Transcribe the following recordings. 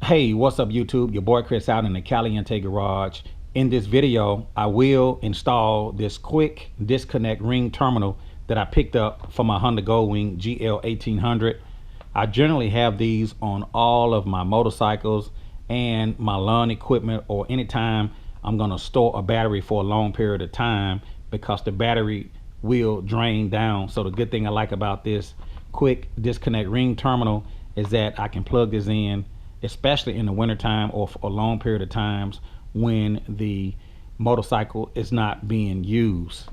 Hey, what's up YouTube? Your boy Chris out in the Caliente garage. In this video, I will install this quick disconnect ring terminal that I picked up for my Honda Goldwing GL 1800. I generally have these on all of my motorcycles and my lawn equipment, or anytime I'm going to store a battery for a long period of time, because the battery will drain down. So the good thing I like about this quick disconnect ring terminal is that I can plug this in, especially in the wintertime or for a long period of times when the motorcycle is not being used.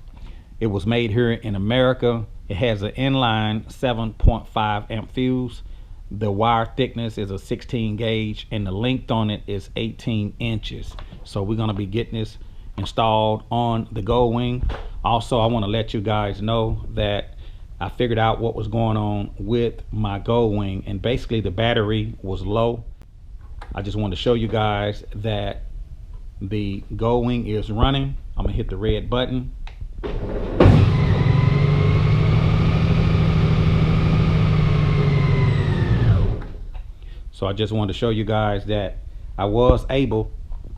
It was made here in America. It has an inline 7.5 amp fuse. The wire thickness is a 16 gauge and the length on it is 18 inches. So we're going to be getting this installed on the Goldwing. Also, I want to let you guys know that I figured out what was going on with my Goldwing, and basically the battery was low. I just wanted to show you guys that the Goldwing is running. I'm gonna hit the red button. So I just wanted to show you guys that I was able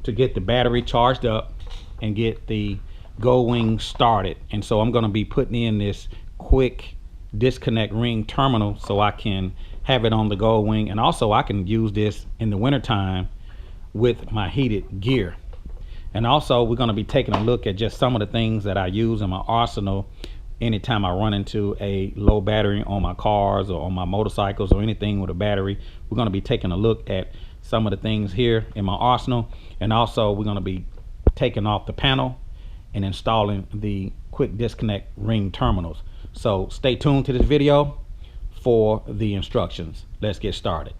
to get the battery charged up and get the Goldwing started. And so I'm gonna be putting in this quick disconnect ring terminal so I can have it on the Goldwing, and also I can use this in the wintertime with my heated gear. And also we're going to be taking a look at just some of the things that I use in my arsenal anytime I run into a low battery on my cars or on my motorcycles or anything with a battery. We're going to be taking a look at some of the things here in my arsenal, and also we're going to be taking off the panel and installing the quick disconnect ring terminals. So stay tuned to this video for the instructions. Let's get started.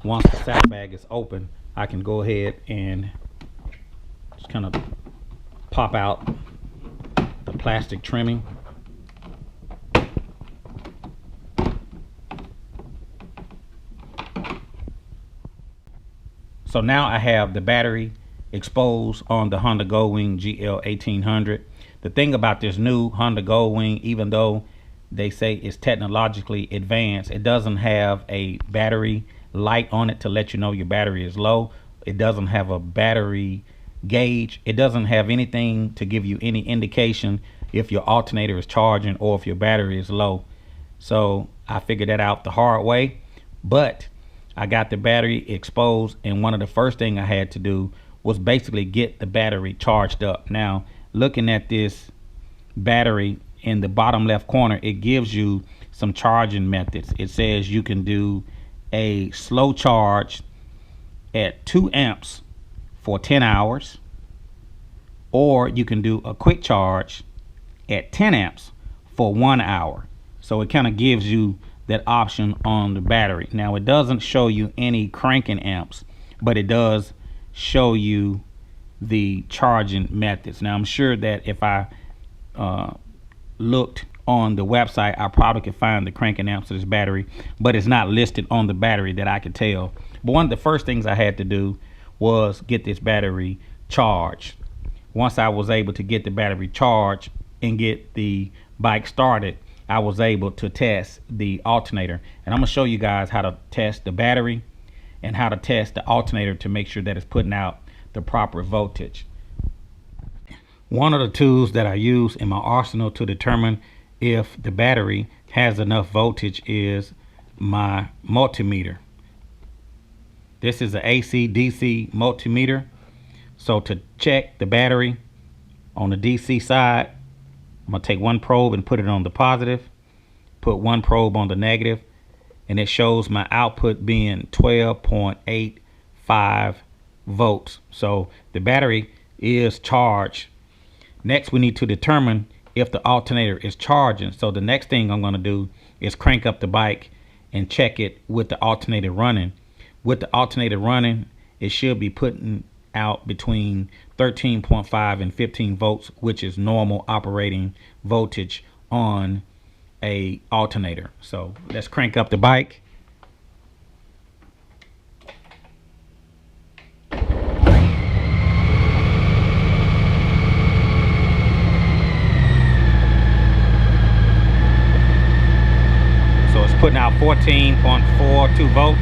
Once the saddlebag is open, I can go ahead and just kind of pop out the plastic trimming. So now I have the battery exposed on the Honda Goldwing GL 1800. The thing about this new Honda Goldwing, even though they say it's technologically advanced, it doesn't have a battery light on it to let you know your battery is low. It doesn't have a battery gauge. It doesn't have anything to give you any indication if your alternator is charging or if your battery is low. So I figured that out the hard way, but I got the battery exposed, and one of the first things I had to do was basically get the battery charged up. Now, looking at this battery in the bottom left corner, it gives you some charging methods. It says you can do a slow charge at 2 amps for 10 hours, or you can do a quick charge at 10 amps for 1 hour. So it kind of gives you that option on the battery. Now, it doesn't show you any cranking amps, but it does show you the charging methods. Now, I'm sure that if I looked on the website, I probably could find the cranking amps of this battery, but it's not listed on the battery that I could tell. But one of the first things I had to do was get this battery charged. Once I was able to get the battery charged and get the bike started, I was able to test the alternator, and I'm gonna show you guys how to test the battery and how to test the alternator to make sure that it's putting out the proper voltage. One of the tools that I use in my arsenal to determine if the battery has enough voltage is my multimeter. This is an AC DC multimeter. So to check the battery on the DC side, I'm gonna take one probe and put it on the positive, put one probe on the negative, and it shows my output being 12.85 volts. So the battery is charged. Next, we need to determine if the alternator is charging. So the next thing I'm gonna do is crank up the bike and check it with the alternator running. With the alternator running, it should be putting out between 13.5 and 15 volts, which is normal operating voltage on a alternator. So let's crank up the bike. putting out 14.42 volts.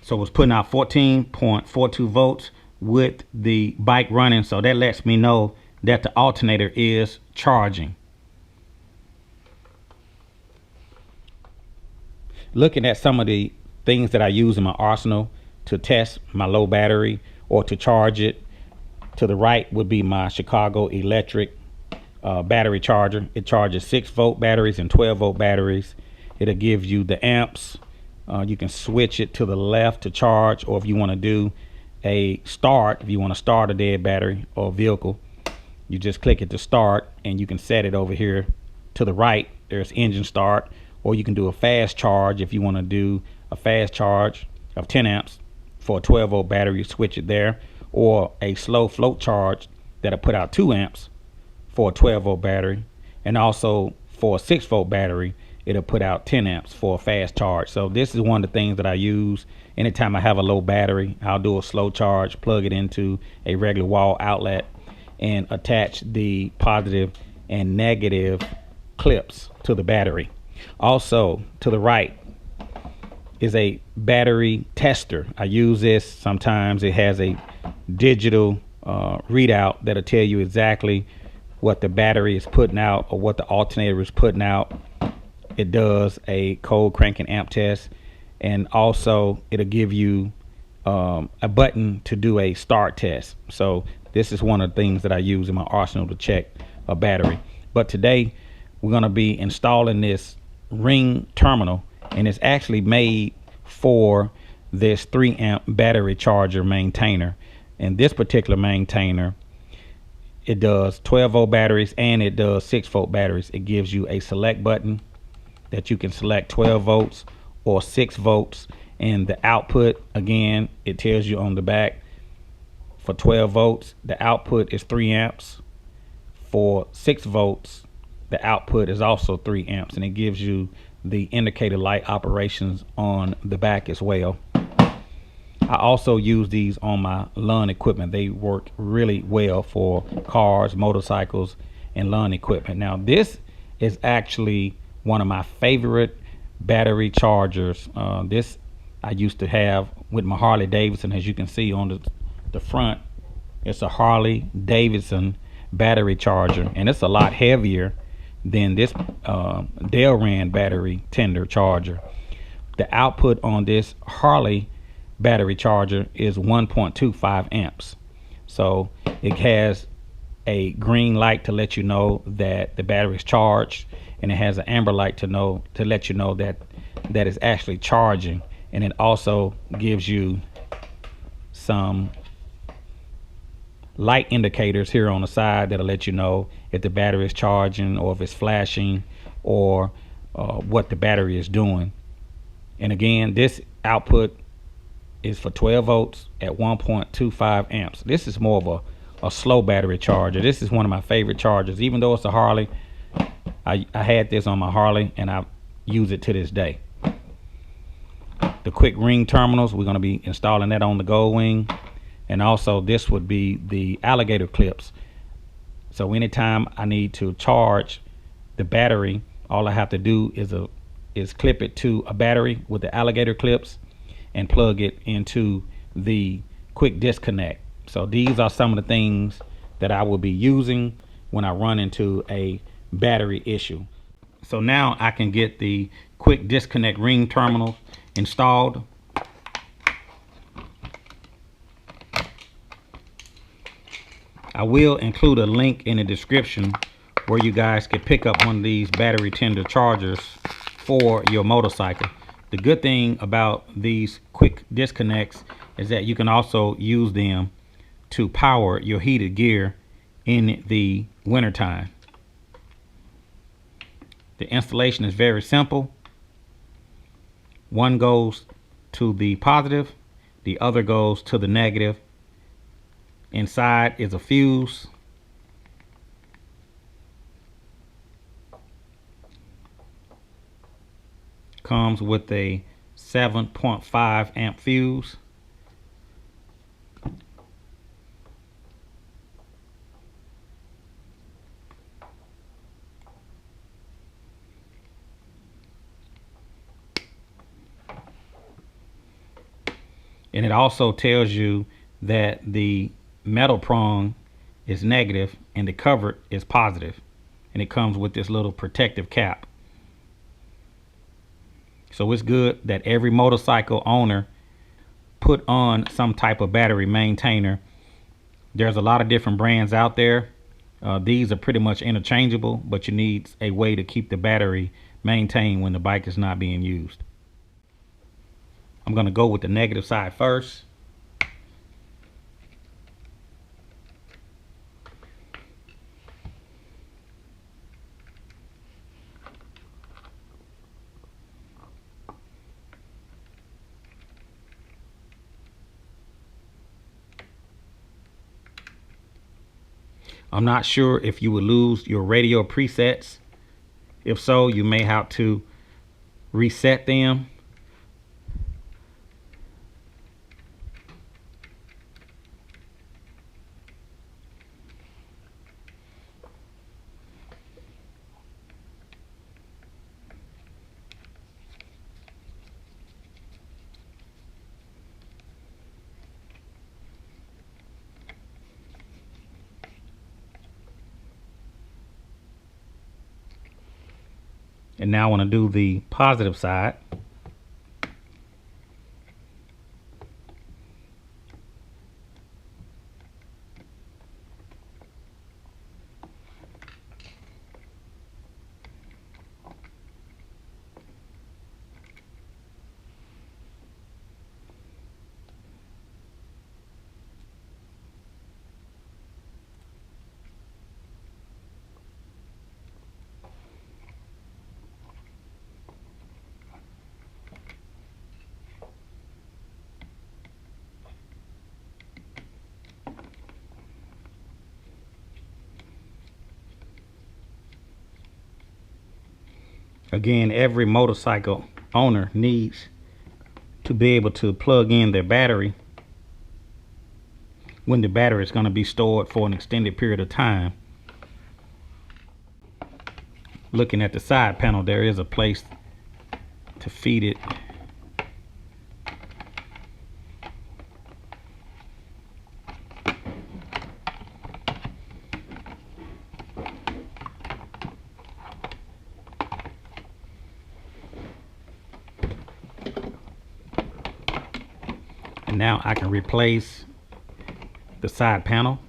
So it's putting out 14.42 volts with the bike running. So that lets me know that the alternator is charging. Looking at some of the things that I use in my arsenal to test my low battery or to charge it, to the right would be my Chicago Electric battery charger. It charges 6-volt batteries and 12-volt batteries. It'll give you the amps. You can switch it to the left to charge, or if you want to do a start, if you want to start a dead battery or vehicle, you just click it to start, and you can set it over here to the right. There's engine start, or you can do a fast charge if you want to do a fast charge of 10 amps for a 12-volt battery. You switch it there, or a slow float charge that'll put out 2 amps for a 12-volt battery, and also for a 6-volt battery it'll put out 10 amps for a fast charge. So this is one of the things that I use anytime I have a low battery. I'll do a slow charge, plug it into a regular wall outlet, and attach the positive and negative clips to the battery. Also to the right is a battery tester. I use this sometimes. It has a digital readout that'll tell you exactly what the battery is putting out or what the alternator is putting out. It does a cold cranking amp test, and also it'll give you a button to do a start test. So this is one of the things that I use in my arsenal to check a battery. But today we're going to be installing this ring terminal, and it's actually made for this 3-amp battery charger maintainer. And this particular maintainer, it does 12-volt batteries and it does 6-volt batteries. It gives you a select button that you can select 12 volts or 6 volts, and the output, again, it tells you on the back, for 12 volts the output is 3 amps. For 6 volts the output is also 3 amps, and it gives you the indicator light operations on the back as well. I also use these on my lawn equipment. They work really well for cars, motorcycles, and lawn equipment. Now this is actually one of my favorite battery chargers. This I used to have with my Harley Davidson. As you can see on the front, it's a Harley Davidson battery charger, and it's a lot heavier than this Delran battery tender charger. The output on this Harley battery charger is 1.25 amps. So it has a green light to let you know that the battery is charged, and it has an amber light to let you know that it's actually charging. And it also gives you some light indicators here on the side that'll let you know if the battery is charging, or if it's flashing, or what the battery is doing. And again, this output is for 12 volts at 1.25 amps. This is more of a slow battery charger. This is one of my favorite chargers. Even though it's a Harley, I had this on my Harley and I use it to this day. The quick ring terminals, we're going to be installing that on the Goldwing. And also this would be the alligator clips. So anytime I need to charge the battery, all I have to do is clip it to a battery with the alligator clips and plug it into the quick disconnect. So these are some of the things that I will be using when I run into a battery issue. So now I can get the quick disconnect ring terminal installed. I will include a link in the description where you guys can pick up one of these battery tender chargers for your motorcycle. The good thing about these quick disconnects is that you can also use them to power your heated gear in the wintertime. The installation is very simple. One goes to the positive, the other goes to the negative. Inside is a fuse. Comes with a 7.5 amp fuse. And it also tells you that the metal prong is negative and the cover is positive. And it comes with this little protective cap. So it's good that every motorcycle owner put on some type of battery maintainer. There's a lot of different brands out there. These are pretty much interchangeable, but you need a way to keep the battery maintained when the bike is not being used. I'm going to go with the negative side first. I'm not sure if you would lose your radio presets. If so, you may have to reset them. And now I want to do the positive side. Again, every motorcycle owner needs to be able to plug in their battery when the battery is going to be stored for an extended period of time. Looking at the side panel, there is a place to feed it. And now I can replace the side panel.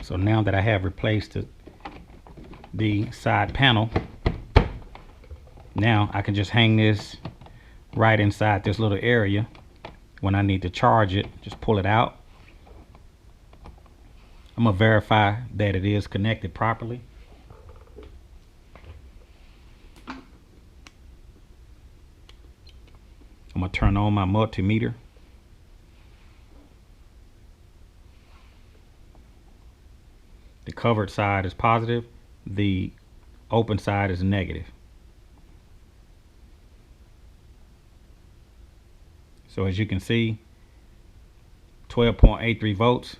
So now that I have replaced the side panel, now I can just hang this right inside this little area. When I need to charge it, just pull it out. I'm gonna verify that it is connected properly. I'm gonna turn on my multimeter. The covered side is positive, the open side is negative. So as you can see, 12.83 volts.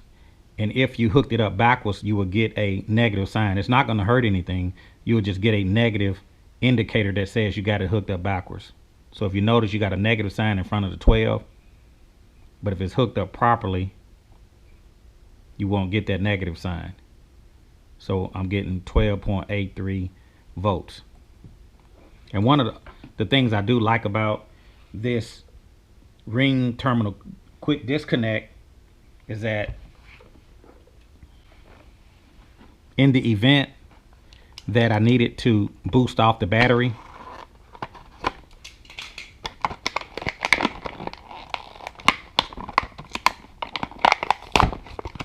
And if you hooked it up backwards, you will get a negative sign. It's not going to hurt anything. You will just get a negative indicator that says you got it hooked up backwards. So if you notice, you got a negative sign in front of the 12. But if it's hooked up properly, you won't get that negative sign. So I'm getting 12.83 volts. And one of the things I do like about this ring terminal quick disconnect is that in the event that I needed to boost off the battery,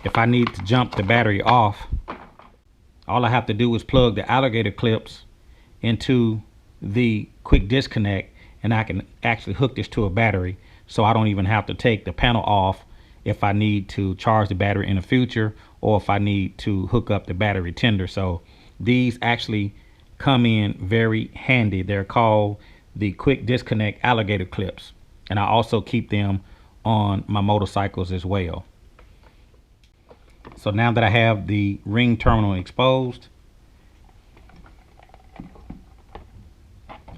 if I need to jump the battery off, all I have to do is plug the alligator clips into the quick disconnect, and I can actually hook this to a battery, so I don't even have to take the panel off if I need to charge the battery in the future, or if I need to hook up the battery tender. So these actually come in very handy. They're called the quick disconnect alligator clips, and I also keep them on my motorcycles as well. So now that I have the ring terminal exposed,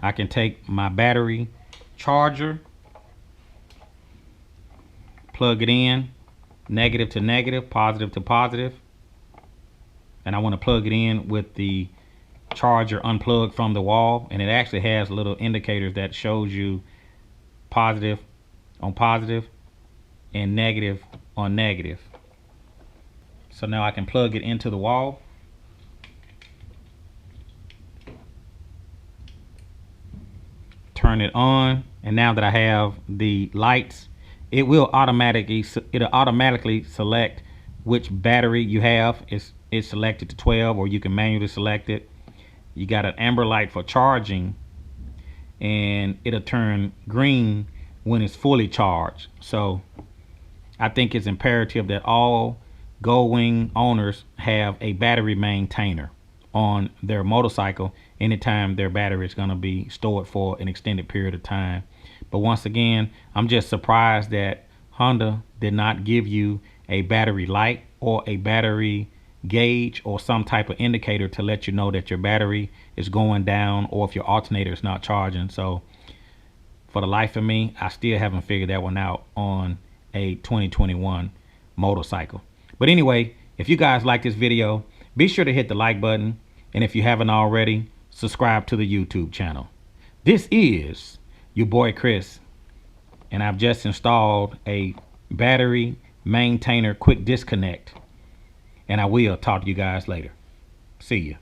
I can take my battery charger, plug it in, negative to negative, positive to positive, and I want to plug it in with the charger unplugged from the wall, and it actually has little indicators that shows you positive on positive and negative on negative. So now I can plug it into the wall. Turn it on, and now that I have the lights, it'll automatically select which battery you have. It's selected to 12, or you can manually select it. You got an amber light for charging, and it'll turn green when it's fully charged. So I think it's imperative that all Goldwing owners have a battery maintainer on their motorcycle anytime their battery is going to be stored for an extended period of time. But once again, I'm just surprised that Honda did not give you a battery light or a battery gauge or some type of indicator to let you know that your battery is going down or if your alternator is not charging. So for the life of me, I still haven't figured that one out on a 2021 motorcycle. But anyway, if you guys like this video, be sure to hit the like button, and if you haven't already, subscribe to the YouTube channel. This is your boy Chris, and I've just installed a battery maintainer quick disconnect, and I will talk to you guys later. See ya.